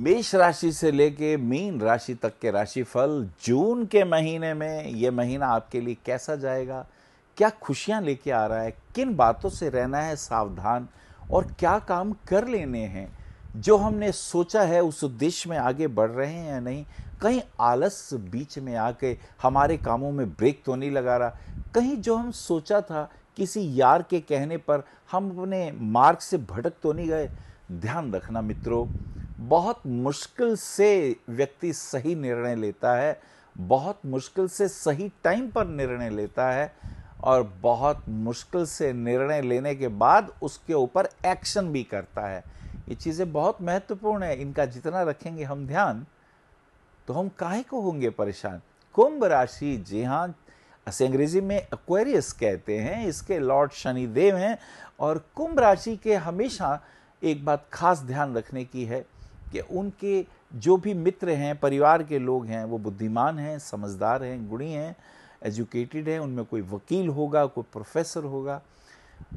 मेष राशि से लेके मीन राशि तक के राशिफल जून के महीने में, ये महीना आपके लिए कैसा जाएगा, क्या खुशियां लेके आ रहा है, किन बातों से रहना है सावधान और क्या काम कर लेने हैं, जो हमने सोचा है उस उद्देश्य में आगे बढ़ रहे हैं या नहीं, कहीं आलस बीच में आके हमारे कामों में ब्रेक तो नहीं लगा रहा, कहीं जो हम सोचा था किसी यार के कहने पर हम अपने मार्ग से भटक तो नहीं गए। ध्यान रखना मित्रों, बहुत मुश्किल से व्यक्ति सही निर्णय लेता है, बहुत मुश्किल से सही टाइम पर निर्णय लेता है और बहुत मुश्किल से निर्णय लेने के बाद उसके ऊपर एक्शन भी करता है। ये चीज़ें बहुत महत्वपूर्ण है, इनका जितना रखेंगे हम ध्यान तो हम काहे को होंगे परेशान। कुंभ राशि, जी हाँ, इसे अंग्रेजी में एक्वेरियस कहते हैं, इसके लॉर्ड शनिदेव हैं और कुंभ राशि के हमेशा एक बात खास ध्यान रखने की है कि उनके जो भी मित्र हैं, परिवार के लोग हैं, वो बुद्धिमान हैं, समझदार हैं, गुणी हैं, एजुकेटेड हैं, उनमें कोई वकील होगा, कोई प्रोफेसर होगा।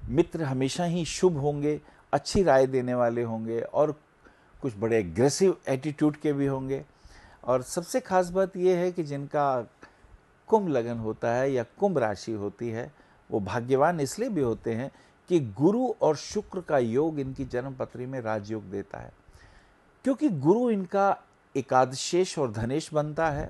मित्र हमेशा ही शुभ होंगे, अच्छी राय देने वाले होंगे और कुछ बड़े एग्रेसिव एटीट्यूड के भी होंगे। और सबसे खास बात यह है कि जिनका कुंभ लगन होता है या कुंभ राशि होती है, वो भाग्यवान इसलिए भी होते हैं कि गुरु और शुक्र का योग इनकी जन्म पत्री में राजयोग देता है, क्योंकि गुरु इनका एकादशेष और धनेश बनता है,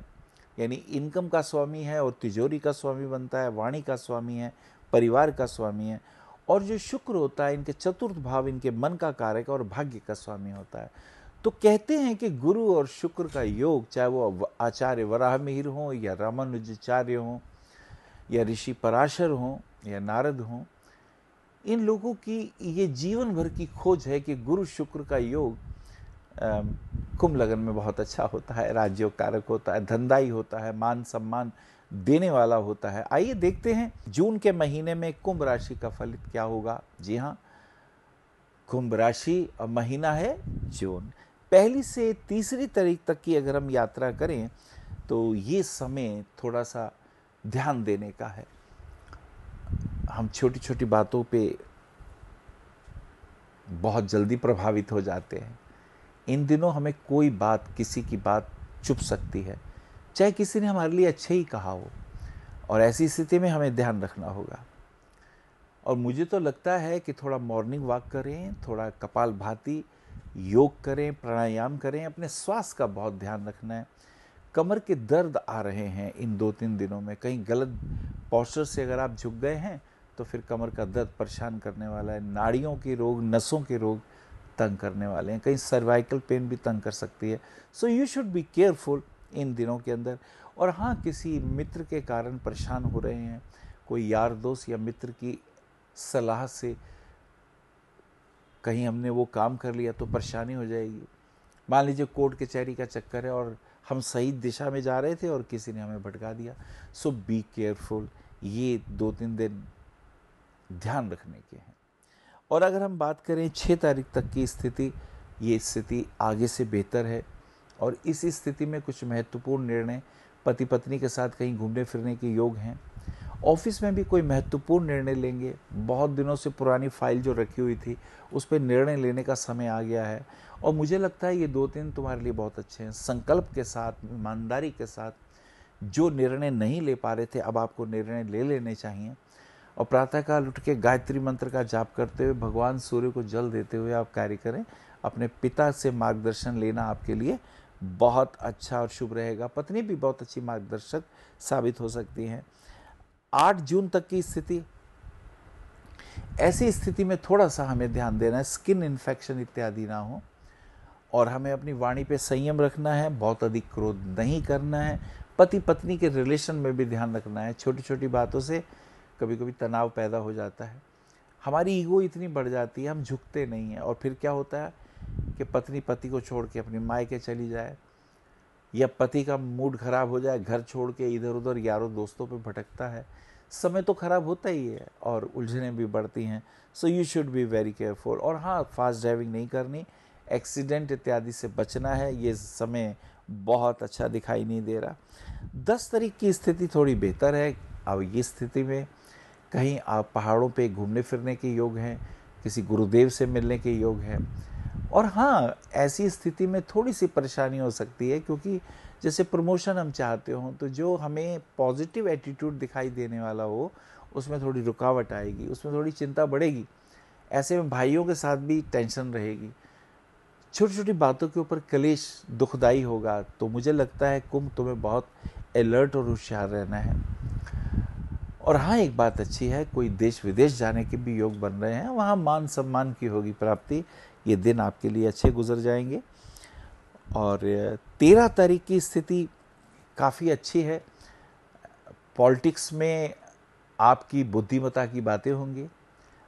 यानी इनकम का स्वामी है और तिजोरी का स्वामी बनता है, वाणी का स्वामी है, परिवार का स्वामी है। और जो शुक्र होता है इनके चतुर्थ भाव, इनके मन का कारक और भाग्य का स्वामी होता है। तो कहते हैं कि गुरु और शुक्र का योग, चाहे वो आचार्य वराह मिहिर हों या रामानुजाचार्य हों या ऋषि पराशर हों या नारद हों, इन लोगों की ये जीवन भर की खोज है कि गुरु शुक्र का योग कुंभ लगन में बहुत अच्छा होता है, राजयोग कारक होता है, धनदायी होता है, मान सम्मान देने वाला होता है। आइए देखते हैं जून के महीने में कुंभ राशि का फलित क्या होगा। जी हाँ, कुंभ राशि और महीना है जून। 1 से 3 तारीख तक की अगर हम यात्रा करें तो ये समय थोड़ा सा ध्यान देने का है। हम छोटी छोटी बातों पे बहुत जल्दी प्रभावित हो जाते हैं। इन दिनों हमें कोई बात, किसी की बात चुभ सकती है, चाहे किसी ने हमारे लिए अच्छे ही कहा हो, और ऐसी स्थिति में हमें ध्यान रखना होगा। और मुझे तो लगता है कि थोड़ा मॉर्निंग वॉक करें, थोड़ा कपालभाति योग करें, प्राणायाम करें, अपने स्वास्थ्य का बहुत ध्यान रखना है। कमर के दर्द आ रहे हैं इन 2-3 दिनों में, कहीं गलत पोस्चर से अगर आप झुक गए हैं तो फिर कमर का दर्द परेशान करने वाला है। नाड़ियों के रोग, नसों के रोग तंग करने वाले हैं, कहीं सर्वाइकल पेन भी तंग कर सकती है। So you should be careful in दिनों के अंदर। और हाँ, किसी मित्र के कारण परेशान हो रहे हैं, कोई यार दोस्त या मित्र की सलाह से कहीं हमने वो काम कर लिया तो परेशानी हो जाएगी। मान लीजिए कोर्ट कचहरी का चक्कर है और हम सही दिशा में जा रहे थे और किसी ने हमें भटका दिया। सो बी केयरफुल, ये 2-3 दिन ध्यान रखने के हैं। और अगर हम बात करें 6 तारीख तक की स्थिति, ये स्थिति आगे से बेहतर है और इस स्थिति में कुछ महत्वपूर्ण निर्णय, पति पत्नी के साथ कहीं घूमने फिरने के योग हैं। ऑफिस में भी कोई महत्वपूर्ण निर्णय लेंगे, बहुत दिनों से पुरानी फाइल जो रखी हुई थी उस पर निर्णय लेने का समय आ गया है। और मुझे लगता है ये 2-3 तुम्हारे लिए बहुत अच्छे हैं। संकल्प के साथ, ईमानदारी के साथ जो निर्णय नहीं ले पा रहे थे, अब आपको निर्णय ले लेने चाहिए। और प्रातःकाल उठ के गायत्री मंत्र का जाप करते हुए, भगवान सूर्य को जल देते हुए आप कार्य करें। अपने पिता से मार्गदर्शन लेना आपके लिए बहुत अच्छा और शुभ रहेगा। पत्नी भी बहुत अच्छी मार्गदर्शक साबित हो सकती हैं। 8 जून तक की स्थिति, ऐसी स्थिति में थोड़ा सा हमें ध्यान देना है, स्किन इन्फेक्शन इत्यादि ना हो, और हमें अपनी वाणी पे संयम रखना है, बहुत अधिक क्रोध नहीं करना है। पति पत्नी के रिलेशन में भी ध्यान रखना है। छोटी छोटी बातों से कभी कभी तनाव पैदा हो जाता है, हमारी ईगो इतनी बढ़ जाती है, हम झुकते नहीं हैं, और फिर क्या होता है कि पत्नी पति को छोड़ के अपनी मायके चली जाए, या पति का मूड खराब हो जाए, घर छोड़ के इधर उधर यारों दोस्तों पे भटकता है। समय तो खराब होता ही है और उलझनें भी बढ़ती हैं। So you should be very careful. और हाँ, फास्ट ड्राइविंग नहीं करनी, एक्सीडेंट इत्यादि से बचना है। ये समय बहुत अच्छा दिखाई नहीं दे रहा। 10 तारीख की स्थिति थोड़ी बेहतर है। अब ये स्थिति में कहीं आप पहाड़ों पे घूमने फिरने के योग हैं, किसी गुरुदेव से मिलने के योग हैं, और हाँ, ऐसी स्थिति में थोड़ी सी परेशानी हो सकती है, क्योंकि जैसे प्रमोशन हम चाहते हो तो जो हमें पॉजिटिव एटीट्यूड दिखाई देने वाला हो उसमें थोड़ी रुकावट आएगी, उसमें थोड़ी चिंता बढ़ेगी। ऐसे में भाइयों के साथ भी टेंशन रहेगी, छोटी छोटी बातों के ऊपर कलेश दुखदाई होगा। तो मुझे लगता है कुंभ तुम्हें बहुत अलर्ट और होशियार रहना है। और हाँ, एक बात अच्छी है, कोई देश विदेश जाने के भी योग बन रहे हैं, वहाँ मान सम्मान की होगी प्राप्ति। ये दिन आपके लिए अच्छे गुजर जाएंगे। और 13 तारीख की स्थिति काफ़ी अच्छी है। पॉलिटिक्स में आपकी बुद्धिमत्ता की बातें होंगी।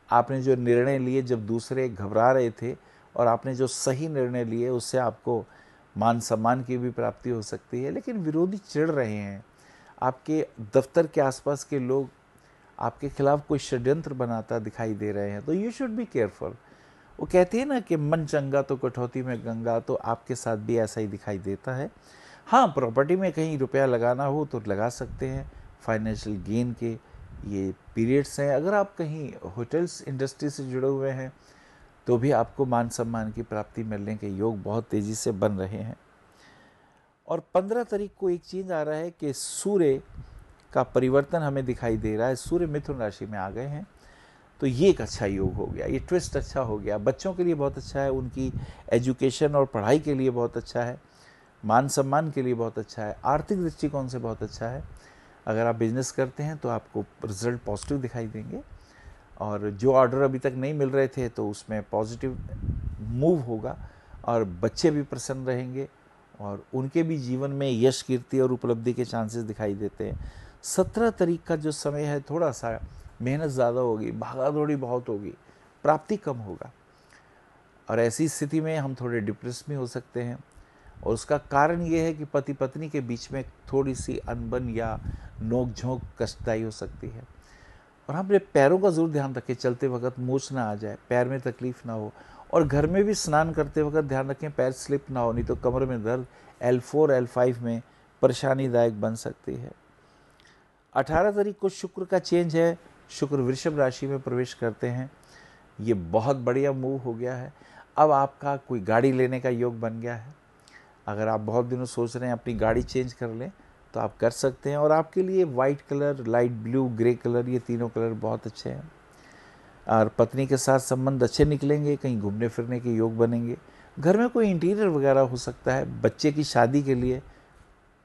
आपने जो निर्णय लिए जब दूसरे घबरा रहे थे, और आपने जो सही निर्णय लिए, उससे आपको मान सम्मान की भी प्राप्ति हो सकती है। लेकिन विरोधी चिढ़ रहे हैं, आपके दफ्तर के आसपास के लोग आपके खिलाफ कोई षड्यंत्र बनाता दिखाई दे रहे हैं, तो यू शुड बी केयरफुल। वो कहते हैं ना कि मन चंगा तो कटौती में गंगा, तो आपके साथ भी ऐसा ही दिखाई देता है। हाँ, प्रॉपर्टी में कहीं रुपया लगाना हो तो लगा सकते हैं, फाइनेंशियल गेन के ये पीरियड्स हैं। अगर आप कहीं होटल्स इंडस्ट्री से जुड़े हुए हैं तो भी आपको मान सम्मान की प्राप्ति मिलने के योग बहुत तेज़ी से बन रहे हैं। और 15 तारीख को एक चेंज आ रहा है कि सूर्य का परिवर्तन हमें दिखाई दे रहा है, सूर्य मिथुन राशि में आ गए हैं। तो ये एक अच्छा योग हो गया, ये ट्विस्ट अच्छा हो गया, बच्चों के लिए बहुत अच्छा है, उनकी एजुकेशन और पढ़ाई के लिए बहुत अच्छा है, मान सम्मान के लिए बहुत अच्छा है, आर्थिक दृष्टिकोण से बहुत अच्छा है। अगर आप बिजनेस करते हैं तो आपको रिजल्ट पॉजिटिव दिखाई देंगे, और जो ऑर्डर अभी तक नहीं मिल रहे थे तो उसमें पॉजिटिव मूव होगा, और बच्चे भी प्रसन्न रहेंगे, और उनके भी जीवन में यश कीर्ति और उपलब्धि के चांसेस दिखाई देते हैं। 17 तारीख का जो समय है, थोड़ा सा मेहनत ज़्यादा होगी, भागा दौड़ी बहुत होगी, प्राप्ति कम होगा, और ऐसी स्थिति में हम थोड़े डिप्रेस भी हो सकते हैं। और उसका कारण ये है कि पति पत्नी के बीच में थोड़ी सी अनबन या नोक झोंक कष्टदायी हो सकती है। और हम अपने पैरों का ज़रूर ध्यान रखें, चलते वक्त मोच ना आ जाए, पैर में तकलीफ ना हो। और घर में भी स्नान करते वक्त ध्यान रखें पैर स्लिप ना हो, नहीं तो कमर में दर्द L4 L5 में परेशानीदायक बन सकती है। 18 तारीख को शुक्र का चेंज है, शुक्र वृषभ राशि में प्रवेश करते हैं। ये बहुत बढ़िया मूव हो गया है। अब आपका कोई गाड़ी लेने का योग बन गया है। अगर आप बहुत दिनों सोच रहे हैं अपनी गाड़ी चेंज कर लें तो आप कर सकते हैं। और आपके लिए white colour, light blue, grey colour, ये तीनों कलर बहुत अच्छे हैं। और पत्नी के साथ संबंध अच्छे निकलेंगे, कहीं घूमने फिरने के योग बनेंगे। घर में कोई इंटीरियर वगैरह हो सकता है, बच्चे की शादी के लिए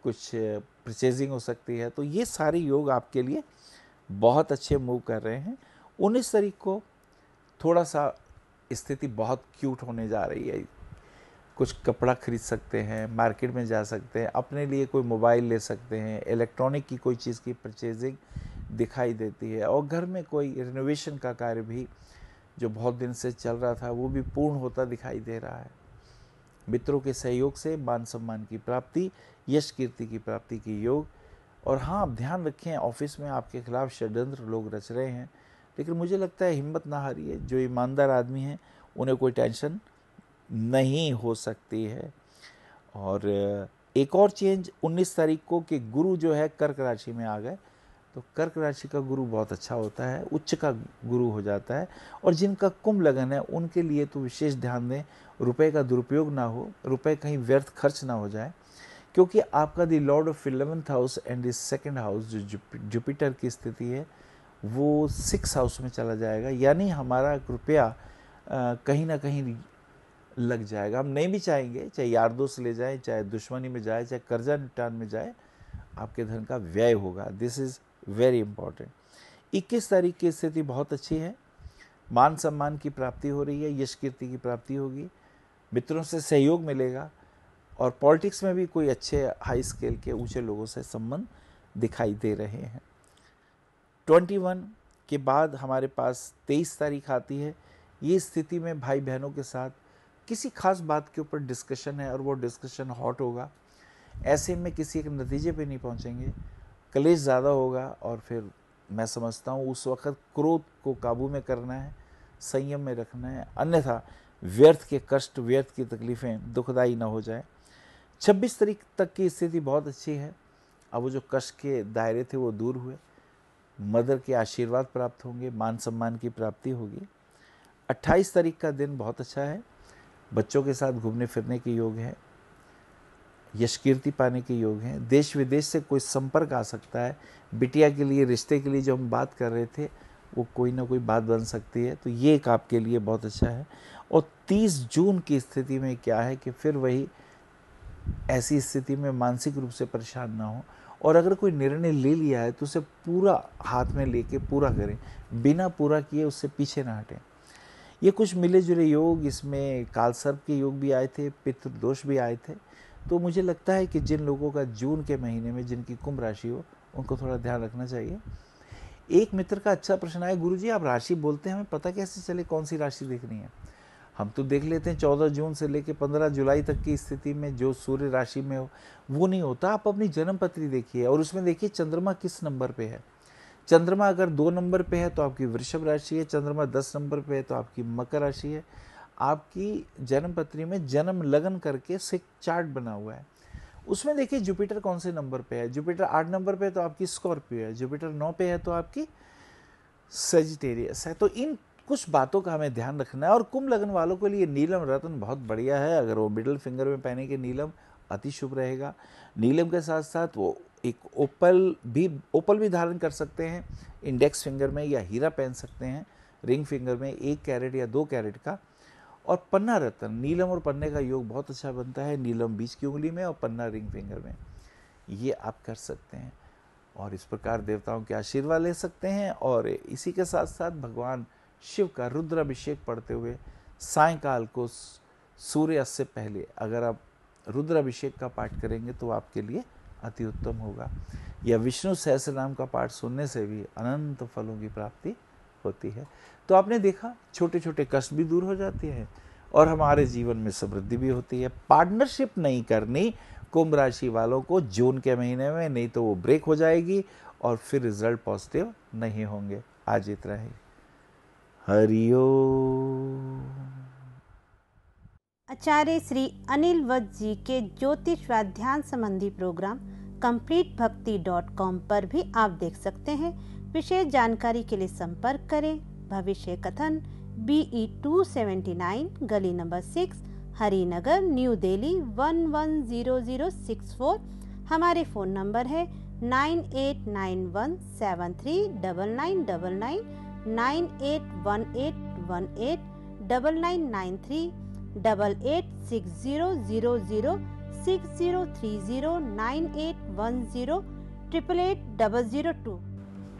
कुछ परचेजिंग हो सकती है। तो ये सारे योग आपके लिए बहुत अच्छे मूव कर रहे हैं। 19 तारीख को थोड़ा सा स्थिति बहुत क्यूट होने जा रही है। कुछ कपड़ा खरीद सकते हैं, मार्केट में जा सकते हैं, अपने लिए कोई मोबाइल ले सकते हैं, इलेक्ट्रॉनिक की कोई चीज़ की परचेजिंग दिखाई देती है। और घर में कोई रिनोवेशन का कार्य भी जो बहुत दिन से चल रहा था वो भी पूर्ण होता दिखाई दे रहा है। मित्रों के सहयोग से मान सम्मान की प्राप्ति, यश कीर्ति की प्राप्ति की योग। और हाँ, आप ध्यान रखें, ऑफिस में आपके खिलाफ षड्यंत्र लोग रच रहे हैं, लेकिन मुझे लगता है हिम्मत ना हारिए। जो ईमानदार आदमी हैं उन्हें कोई टेंशन नहीं हो सकती है। और एक और चेंज 19 तारीख को कि गुरु जो है कर्क राशि में आ गए। तो कर्क राशि का गुरु बहुत अच्छा होता है, उच्च का गुरु हो जाता है। और जिनका कुंभ लगन है उनके लिए तो विशेष ध्यान दें, रुपए का दुरुपयोग ना हो, रुपए कहीं व्यर्थ खर्च ना हो जाए, क्योंकि आपका the Lord of 11th house and the second house जो जुपिटर की स्थिति है वो 6 हाउस में चला जाएगा। यानी हमारा रुपया कहीं ना कहीं लग जाएगा। हम नहीं भी चाहेंगे, चाहे यार दोस्त ले जाए, चाहे दुश्मनी में जाए, चाहे कर्जा निपटान में जाए, आपके धन का व्यय होगा। This is very important. 21 तारीख की स्थिति बहुत अच्छी है, मान सम्मान की प्राप्ति हो रही है, यश कीर्ति की प्राप्ति होगी, मित्रों से सहयोग मिलेगा, और पॉलिटिक्स में भी कोई अच्छे हाई स्केल के ऊंचे लोगों से संबंध दिखाई दे रहे हैं। 21 के बाद हमारे पास 23 तारीख आती है। ये स्थिति में भाई बहनों के साथ किसी खास बात के ऊपर डिस्कशन है और वो डिस्कशन हॉट होगा। ऐसे में किसी एक नतीजे पे नहीं पहुंचेंगे, कलेश ज़्यादा होगा। और फिर मैं समझता हूँ उस वक़्त क्रोध को काबू में करना है, संयम में रखना है, अन्यथा व्यर्थ के कष्ट, व्यर्थ की तकलीफ़ें दुखदाई ना हो जाए। 26 तारीख तक की स्थिति बहुत अच्छी है। अब वो जो कष्ट के दायरे थे वो दूर हुए, मदर के आशीर्वाद प्राप्त होंगे, मान सम्मान की प्राप्ति होगी। 28 तारीख का दिन बहुत अच्छा है, बच्चों के साथ घूमने फिरने के योग हैं, यश कीर्ति पाने के योग हैं, देश विदेश से कोई संपर्क आ सकता है, बिटिया के लिए रिश्ते के लिए जो हम बात कर रहे थे वो कोई ना कोई बात बन सकती है, तो ये एक आपके लिए बहुत अच्छा है। और 30 जून की स्थिति में क्या है कि फिर वही ऐसी स्थिति में मानसिक रूप से परेशान ना हो, और अगर कोई निर्णय ले लिया है तो उसे पूरा हाथ में लेके पूरा करें, बिना पूरा किए उससे पीछे ना हटें। ये कुछ मिले जुले योग, इसमें कालसर्प के योग भी आए थे, पितृदोष भी आए थे, तो मुझे लगता है कि जिन लोगों का जून के महीने में जिनकी कुंभ राशि हो उनको थोड़ा ध्यान रखना चाहिए। एक मित्र का अच्छा प्रश्न आया, गुरुजी आप राशि बोलते हैं, हमें पता कैसे चले कौन सी राशि देखनी है? हम तो देख लेते हैं 14 जून से लेकर 15 जुलाई तक की स्थिति में जो सूर्य राशि में हो, वो नहीं होता। आप अपनी जन्म पत्री देखिए और उसमें देखिए चंद्रमा किस नंबर पे है। चंद्रमा अगर 2 नंबर पे है तो आपकी वृषभ राशि है, चंद्रमा 10 नंबर पे है तो आपकी मकर राशि है। आपकी जन्म पत्री में जन्म लगन करके से चार्ट बना हुआ है, उसमें देखिए जुपिटर कौन से नंबर पे है। जुपिटर 8 नंबर पे है तो आपकी स्कॉर्पियो है, जुपिटर 9 पे है तो आपकी सेजिटेरियस है। तो इन कुछ बातों का हमें ध्यान रखना है। और कुंभ लगन वालों के लिए नीलम रत्न बहुत बढ़िया है, अगर वो मिडिल फिंगर में पहनेंगे नीलम अति शुभ रहेगा। नीलम के साथ साथ वो एक ओपल भी धारण कर सकते हैं इंडेक्स फिंगर में, या हीरा पहन सकते हैं रिंग फिंगर में 1 कैरेट या 2 कैरेट का। और पन्ना रत्न, नीलम और पन्ने का योग बहुत अच्छा बनता है, नीलम बीच की उंगली में और पन्ना रिंग फिंगर में, ये आप कर सकते हैं। और इस प्रकार देवताओं के आशीर्वाद ले सकते हैं। और इसी के साथ साथ भगवान शिव का रुद्राभिषेक पढ़ते हुए सायंकाल को सूर्यास्त से पहले अगर आप रुद्राभिषेक का पाठ करेंगे तो आपके लिए अति उत्तम होगा। या विष्णु सहस्रनाम का पाठ सुनने से भी अनंत फलों की प्राप्ति होती है। तो आपने देखा छोटे छोटे कष्ट भी दूर हो जाते हैं और हमारे जीवन में समृद्धि भी होती है। पार्टनरशिप नहीं करनी कुंभ राशि वालों को जून के महीने में, नहीं तो वो ब्रेक हो जाएगी और फिर रिजल्ट पॉजिटिव नहीं होंगे। आज इतना ही। हरिओम। आचार्य श्री अनिल वत्स जी के ज्योतिष व ध्यान संबंधी प्रोग्राम completebhakti.com पर भी आप देख सकते हैं। विशेष जानकारी के लिए संपर्क करें। भविष्य कथन BE 279 गली नंबर 6 हरिनगर न्यू दिल्ली 110064। हमारे फ़ोन नंबर है 9891739999, 9818189993, 88600060309810888002।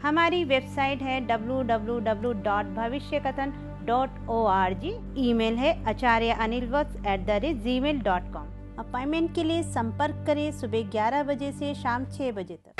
हमारी वेबसाइट है www.bhavishyakathan.org। ईमेल है acharyaanilvats@gmail.com। अपॉइंटमेंट के लिए संपर्क करें सुबह 11 बजे से शाम 6 बजे तक।